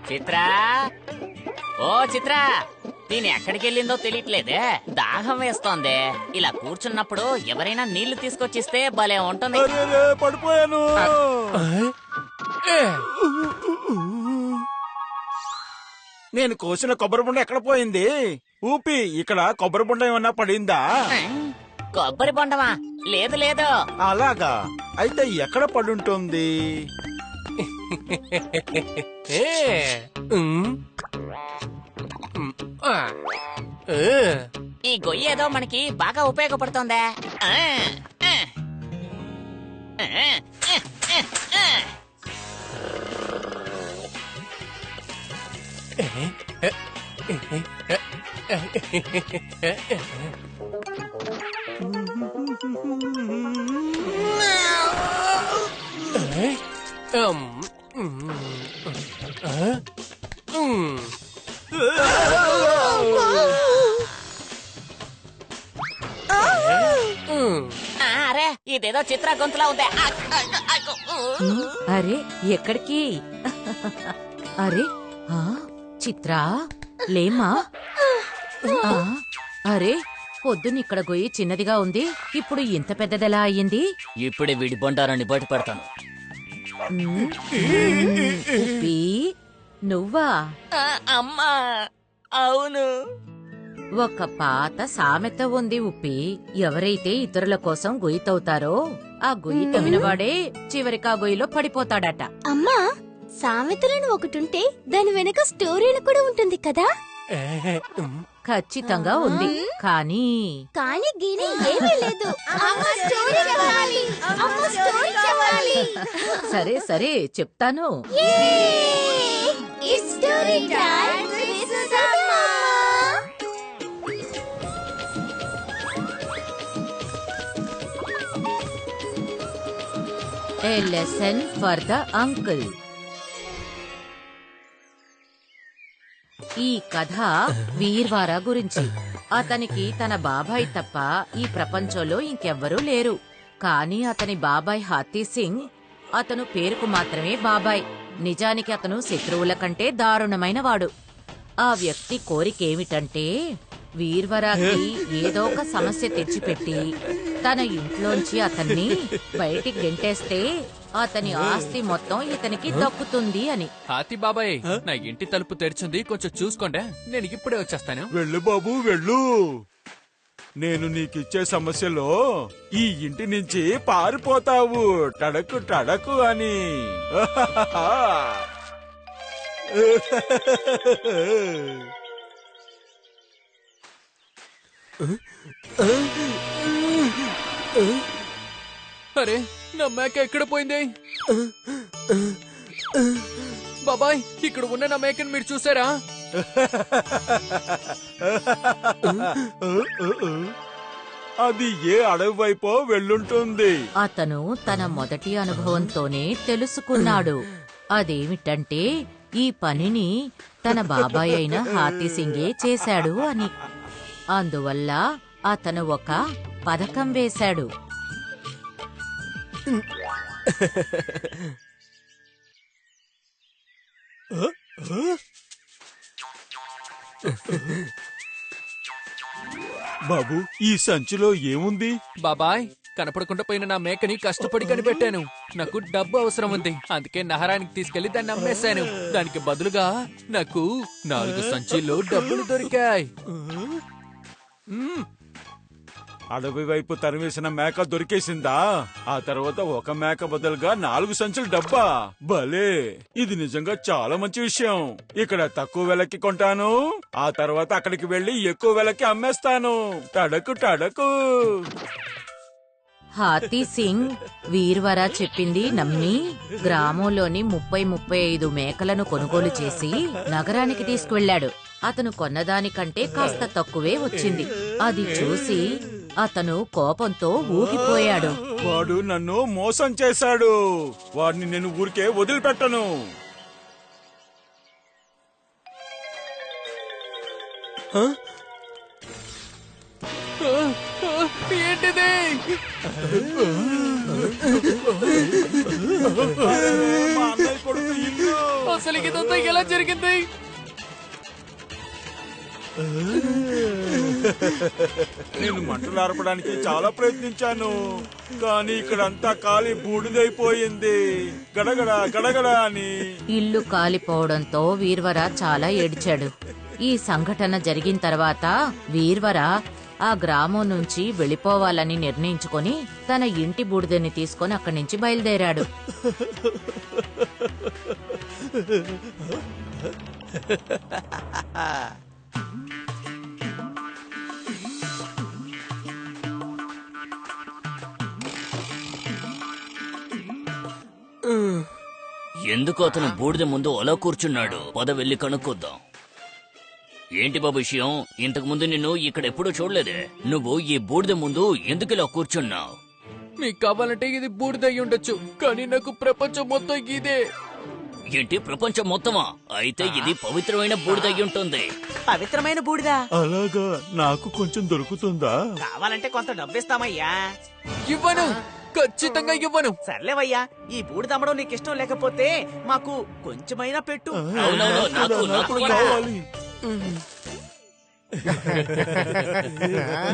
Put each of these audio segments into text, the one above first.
చిత్రా, ఓ చిత్రా, దీని ఎక్కడికి వెళ్ళిందో తెలియట్లేదే. దాహం వేస్తోంది. ఇలా కూర్చున్నప్పుడు ఎవరైనా నీళ్లు తీసుకొచ్చిస్తే భలే ఉంటుంది. పడిపోయాను. నేను కోసిన కొబ్బరి బొండ ఎక్కడ పోయింది? ఊపి, ఇక్కడ కొబ్బరి బొండ ఏమన్నా పడిందా? కొబ్బరి బొండమా? లేదు లేదు. అలాగా, అయితే ఎక్కడ పడుంటుంది? ఈ గొయ్యి ఏదో మనకి బాగా ఉపయోగపడుతోందే. అరే, ఇదేదో చిత్ర గొంతులా ఉందే. అరే ఎక్కడికి? అరే చిత్రా, లేమా? అరే, పొద్దునిక్కడ గొయ్యి చిన్నదిగా ఉంది, ఇప్పుడు ఇంత పెద్దదెలా అయ్యింది? ఇప్పుడే వీడి బొండారాన్ని బయట పెడతాను. ఉప్పి, నువ్వా? అమ్మా, అవును. ఒక పాత సామెత ఉంది ఉప్పి, ఎవరైతే ఇతరుల కోసం గొయ్యి తవ్వుతారో ఆ గొయ్యి తవ్వినవాడే చివరికి ఆ గొయ్యిలో పడిపోతాడట. అమ్మా, సామెతలను ఒకటుంటే దాని వెనక స్టోరీలు కూడా ఉంటుంది కదా? ఖచ్చితంగా ఉంది, కానీ గీని ఏమీ లేదు. సరే సరే చెప్తాను. A lesson for the uncle. ఈ కథ వీర్వారా గురించి. అతనికి తన బాబాయ్ తప్ప ఈ ప్రపంచంలో ఇంకెవ్వరూ లేరు. కానీ అతని బాబాయ్ హాతీ సింగ్, అతను పేరుకు మాత్రమే బాబాయ్. నిజానికి అతను శత్రువుల కంటే దారుణమైన వాడు. ఆ వ్యక్తి కోరికేమిటంటే వీర్వరాకి ఏదో ఒక సమస్య తెచ్చిపెట్టి తన ఇంట్లోంచి అతన్ని బయటికి గెంటేస్తే అతని ఆస్తి మొత్తం ఇతనికి దక్కుతుంది అని. హాతీ బాబాయ్, నా ఇంటి తలుపు తెరిచింది, కొంచెం చూసుకోండి, నేను ఇప్పుడే వచ్చేస్తాను. వెళ్ళు బాబు వెళ్ళు. నేను నీకిచ్చే సమస్యలో ఈ ఇంటి నుంచి పారిపోతావు టడకు టడకు అని. అరే, నా మేక ఎక్కడ పోయింది? బాబాయ్, ఇక్కడ ఉన్న నా మేకను మీరు చూసారా? అది ఏ అడవి వైపో వెళ్ళుంటుంది. అతను తన మొదటి అనుభవంతోనే తెలుసుకున్నాడు. అదేమిటంటే ఈ పనిని తన బాబాయ్ అయిన హాతీ సింగే చేశాడు అని. అందువల్ల అతను ఒక పథకం వేశాడు. బాబు, ఈ సంచిలో ఏముంది? బాబాయ్, కనపడకుండా పోయిన నా మేకని కష్టపడి కనిపెట్టాను. నాకు డబ్బు అవసరం ఉంది, అందుకే నగరానికి తీసుకెళ్లి దాన్ని అమ్మేశాను. దానికి బదులుగా నాకు 4 సంచుల్లో డబ్బులు దొరికాయి. అడవి వైపు తరివేసిన మేక దొరికేసిందా? ఆ తర్వాత ఒక మేక బదులుగా 4 సంచులు డబ్బా? భలే, ఇది నిజంగా చాలా మంచి విషయం. ఇక్కడ తక్కువ వెలకి కొంటాను, ఆ తర్వాత అక్కడికి వెళ్లి ఎక్కువ వెలకి అమ్మేస్తాను. టడకు టడకు. హాతీ సింగ్ వీర్వరా చెప్పింది నమ్మి గ్రామంలోని 30-35 మేకలను కొనుగోలు చేసి నగరానికి తీసుకువెళ్లాడు. అతను కొన్నదానికంటే కాస్త తక్కువే వచ్చింది. అది చూసి అతను కోపంతో ఊగిపోయాడు. వాడు నన్ను మోసం చేశాడు, వాడిని నేను ఊరికే వదిలిపెట్టను. ఏంటిది? మా అన్నయ్య కొడుకు ఇల్లు. అసలు ఇదంతా ఎలా జరిగింది? నేను మంటలు ఆర్పడానికి చాలా ప్రయత్నించాను, కానీ ఇక్కడంతా కాలి బూడిదైపోయింది. గడగడ గడగడ అని ఇల్లు కాలిపోవడంతో వీర్వర చాలా ఏడ్చాడు. ఈ సంఘటన జరిగిన తర్వాత వీర్వర ఆ గ్రామం నుంచి వెళ్ళిపోవాలని నిర్ణయించుకొని తన ఇంటి బూడిదని తీసుకొని అక్కడి నుంచి బయలుదేరాడు. ఎందుకు అతను బూడిద ముందు అలా కూర్చున్నాడు? పద వెళ్ళి కనుక్కొద్దాం. ఏంటి బాబు విషయం? ఇంతకు ముందు నిన్ను ఇక్కడ ఎప్పుడూ చూడలేదే. నువ్వు ఈ బూడిద ముందు ఎందుకు ఇలా కూర్చున్నావు? మీకు కావాలంటే ఇది బూడిదయ్యి ఉండొచ్చు, కానీ నాకు ప్రపంచం మొత్తం ఇదే. ఏంటి, ప్రపంచం మొత్తమా? అయితే ఇది పవిత్రమైన బూడిద అయి ఉంటుంది. పవిత్రమైన బూడిదా? అలాగా? నాకు కొంచెం దొరుకుతుందా? కావాలంటే కొంత డబ్బిస్తామయ్యా. ఇవ్వను, ఖచ్చితంగా ఇవ్వను. సర్లేవయ్యా, ఈ బూడిదమ్మడం నీకిష్టం లేకపోతే మాకు కొంచెమైనా పెట్టు. అవునవును, నాకు కూడా. కావాలి.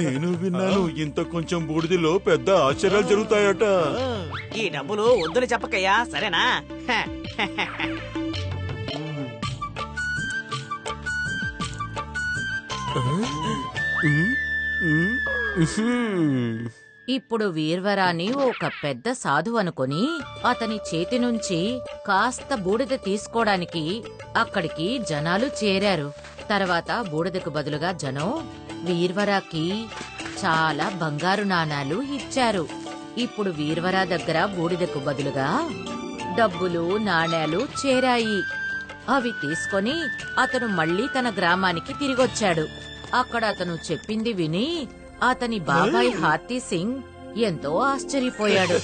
నేను విన్నాను, ఇంత కొంచెం బూడిదిలో పెద్ద ఆశ్చర్యాలు జరుగుతాయట. ఈ డబ్బులు వద్దని చెప్పకయ్యా, సరేనా? ఇప్పుడు వీర్వరాని ఒక పెద్ద సాధు అనుకొని అతని చేతి నుంచి కాస్త బూడిద తీసుకోవడానికి అక్కడికి జనాలు చేరారు. తర్వాత బూడిదకు బదులుగా జనం వీర్వరాకి చాలా బంగారు నాణాలు ఇచ్చారు. ఇప్పుడు వీర్వరా దగ్గర బూడిదకు బదులుగా డబ్బులు, నాణేలు చేరాయి. అవి తీసుకొని అతను మళ్లీ తన గ్రామానికి తిరిగొచ్చాడు. అక్కడ అతను చెప్పింది విని అతని బాబాయ్ హాతీ సింగ్ ఎంతో ఆశ్చర్యపోయాడు.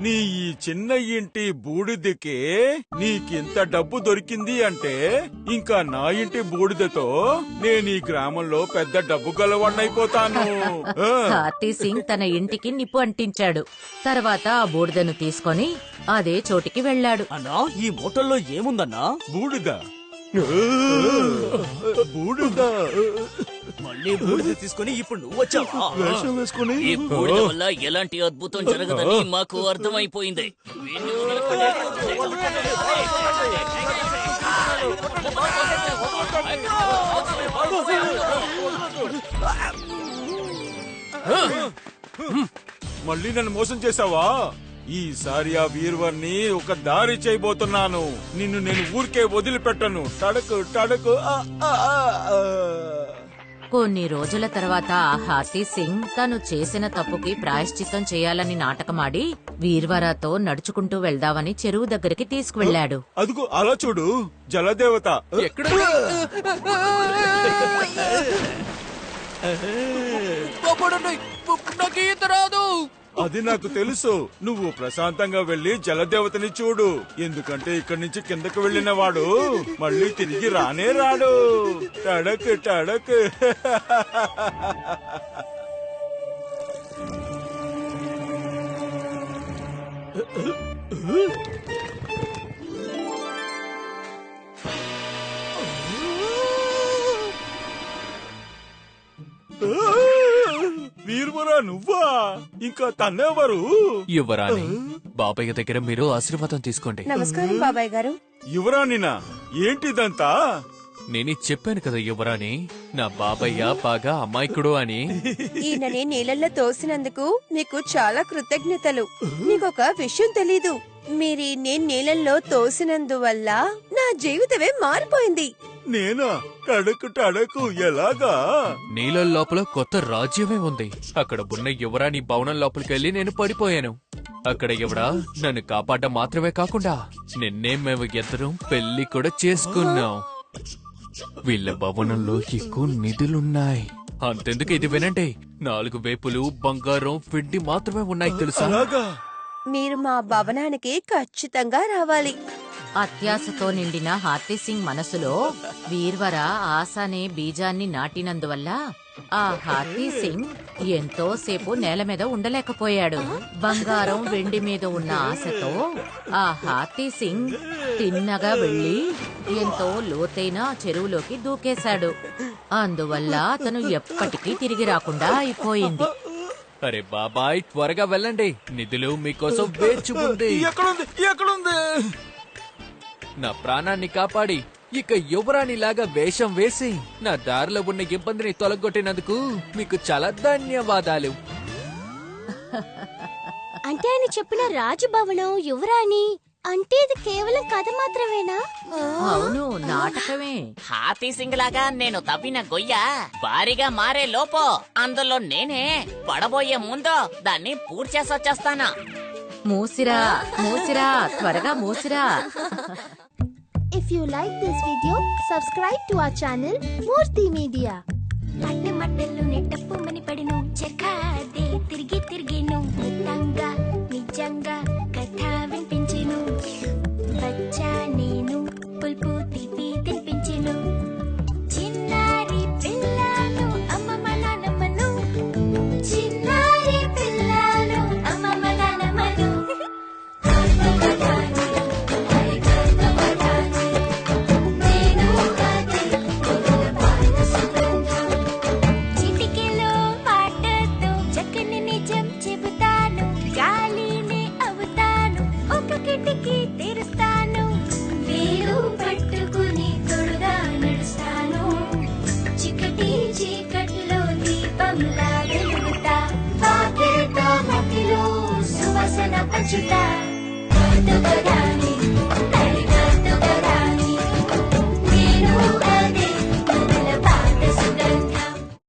నీ ఈ చిన్న ఇంటి బూడిదకే నీకింత డబ్బు దొరికింది అంటే ఇంకా నా ఇంటి బూడిదతో నేను ఈ గ్రామంలో పెద్ద డబ్బు గలవాణ్ణైపోతాను. హాతీ సింగ్ తన ఇంటికి నిప్పు అంటించాడు. తర్వాత ఆ బూడిదను తీసుకొని అదే చోటికి వెళ్ళాడు. అన్నా, ఈ మూటల్లో ఏముందన్నా? బూడిద బూడిద మళ్ళీ బూడిద తీసుకొని ఇప్పుడు నువ్వు వచ్చావా? వేషం వేసుకుని ఈ బూడిద వల్ల ఎలాంటి అద్భుతం జరగదని మాకు అర్థమైపోయింది. మళ్ళీ నన్ను మోసం చేసావా? ఈసారి ఆ వీర్వర్ని ఒక దారి చేయబోతున్నాను. నిన్ను నేను ఊరికే వదిలిపెట్టను. టడకు టడకు. కొన్ని రోజుల తర్వాత ఆ హాతీ సింగ్ తను చేసిన తప్పుకి ప్రాయశ్చిత్తం చేయాలని నాటకమాడి వీర్వరాతో నడుచుకుంటూ వెళ్దామని చెరువు దగ్గరికి తీసుకువెళ్లాడు. అదుగు అలా చూడు, జలదేవత. ఎక్కడ? నాకు ఈత రాదు. అది నాకు తెలుసు. నువ్వు ప్రశాంతంగా వెళ్లి జలదేవతని చూడు, ఎందుకంటే ఇక్కడి నుంచి కిందకు వెళ్లిన వాడు మళ్ళీ తిరిగి రానే రాడు. టడక్ టడక్. వీర్వరా, నువ్వా? ఇంకా తన్నెవరు? యువరాణి, బాబయ్య దగ్గర మీరు ఆశీర్వాదం తీసుకోండి. నమస్కారం బాబాయ్ గారు. యువరాణినా? ఏంటిదంతా? నేనే చెప్పాను కదా యువరాణి, నా బాబయ్య బాగా అమాయకుడు అని. ఈయనని నీళ్ళల్లో తోసినందుకు మీకు చాలా కృతజ్ఞతలు. నీకొక విషయం తెలీదు, మీరు నేను నీళ్ళల్లో తోసినందువల్ల నా జీవితమే మారిపోయింది. నేనా? టడకు టడకు ఎలాగా? నీళ్ళ లోపల కొత్త రాజ్యమే ఉంది. అక్కడ ఉన్న యువరాణి భవనం లోపలికెళ్ళి నేను పడిపోయాను. అక్కడ ఎవడా నన్ను కాపాడడం మాత్రమే కాకుండా నిన్నే మేము ఇద్దరం పెళ్లి కూడా చేసుకున్నాం. వీళ్ళ భవనంలో ఎక్కువ నిధులున్నాయి. అంతెందుకు, ఇది వినండి, 4 వేపులు, బంగారం, వెండి మాత్రమే ఉన్నాయి తెలుసా? అలాగా? మీరు మా భవనానికి ఖచ్చితంగా రావాలి. అత్యాశతో నిండిన హాతీ సింగ్ మనసులో వీర్వర ఆశ అనే బీజాన్ని నాటినందువల్ల ఆ హాతీ సింగ్ ఎంతో సేపు నేల మీద ఉండలేకపోయాడు. బంగారం వెండి మీద ఉన్న ఆశతో ఆ హాతీ సింగ్ తిన్నగా వెళ్లి ఎంతో లోతైన చెరువులోకి దూకేశాడు. అందువల్ల అతను ఎప్పటికీ తిరిగి రాకుండా అయిపోయింది. అరే బాబాయ్, త్వరగా వెళ్ళండి, నిధులు మీకోసం వేచి ఉంది. ఎక్కడుంది? నా ప్రాణాన్ని కాపాడి ఇక యువరాణిలాగా వేషం వేసి నా దారిలో ఉన్న ఇబ్బందిని తొలగొట్టినందుకు మీకు చాలా ధన్యవాదాలు. అంటే ఆయన చెప్పిన రాజభవనం యువరాణి అంటే ఇది కేవలం కథ మాత్రమేనా? అవును, నాటకమే. హాతీ సింగ్ లాగా నేను తవ్విన గొయ్య భారీగా మారే లోపో అందులో నేనే పడబోయే ముందో దాన్ని పూర్తి చేసి వచ్చేస్తాను. మూసిరా మూసిరా, త్వరగా మూసిరా. If you like this video, subscribe to our channel Murthy Media. మట్టి మట్టెలు నెట్టప్పు మని పడిను చెక్కాదే తిరిగి తిరిగిను మొత్తంగా నిజంగా కథ వినిపించెను. బచ్చా నేను పుల్పు తీపి తినిపించెను. చిన్నారి పిల్లను అమ్మమ్మ నానమ్మను, చిన్నారి పిల్లను అమ్మమ్మ నానమ్మను. చిటికెలో పాటతో చక్కని నిజం చెబుతాను. గాలిని అవుతాను, ఒక కిటికీ తెరుస్తాను. వేలు పట్టుకుని తొడుగా నడుస్తాను. చికటి చీకట్లో దీపంలా వెలుగుతా. వాకిలితో మట్టిలో సువాసన పంచుతా.